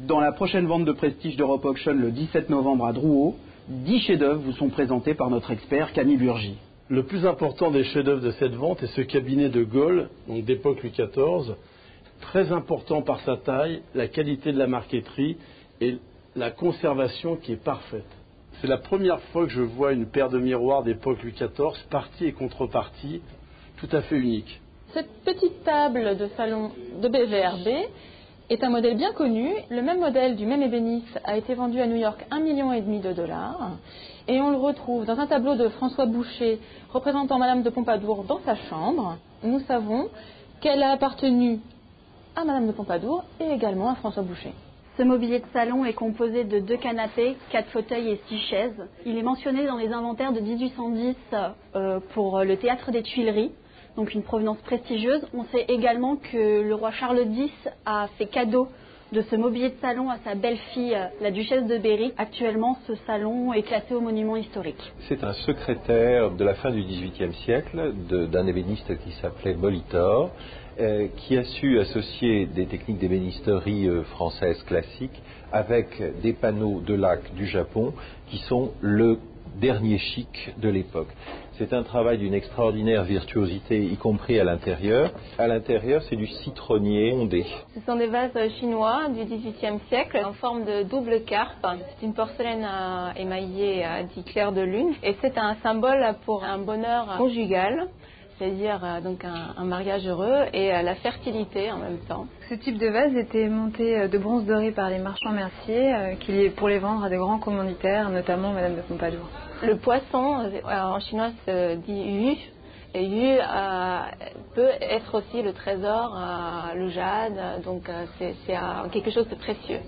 Dans la prochaine vente de prestige d'Europe Auction le 17 novembre à Drouot, 10 chefs-d'œuvre vous sont présentés par notre expert Camille Burgy. Le plus important des chefs-d'œuvre de cette vente est ce cabinet de Gaulle, donc d'époque Louis XIV, très important par sa taille, la qualité de la marqueterie et la conservation qui est parfaite. C'est la première fois que je vois une paire de miroirs d'époque Louis XIV, partie et contrepartie, tout à fait unique. Cette petite table de salon de BVRB est un modèle bien connu. Le même modèle du même ébéniste a été vendu à New York $1,5 million et on le retrouve dans un tableau de François Boucher représentant Madame de Pompadour dans sa chambre. Nous savons qu'elle a appartenu à Madame de Pompadour et également à François Boucher. Ce mobilier de salon est composé de 2 canapés, 4 fauteuils et 6 chaises. Il est mentionné dans les inventaires de 1810 pour le théâtre des Tuileries, donc une provenance prestigieuse. On sait également que le roi Charles X a fait cadeau de ce mobilier de salon à sa belle-fille, la duchesse de Berry. Actuellement, ce salon est classé au monument historique. C'est un secrétaire de la fin du XVIIIe siècle d'un ébéniste qui s'appelait Molitor, qui a su associer des techniques d'ébénisterie française classique avec des panneaux de laque du Japon qui sont le dernier chic de l'époque. C'est un travail d'une extraordinaire virtuosité, y compris à l'intérieur. À l'intérieur, c'est du citronnier ondé. Ce sont des vases chinois du XVIIIe siècle en forme de double carpe. C'est une porcelaine émaillée dit clair de lune et c'est un symbole pour un bonheur conjugal, c'est-à-dire donc un mariage heureux et la fertilité en même temps. Ce type de vase était monté de bronze doré par les marchands merciers pour les vendre à de grands commanditaires, notamment Madame de Pompadour. Le poisson, en chinois, se dit yu. Et yu peut être aussi le trésor, le jade, donc c'est quelque chose de précieux.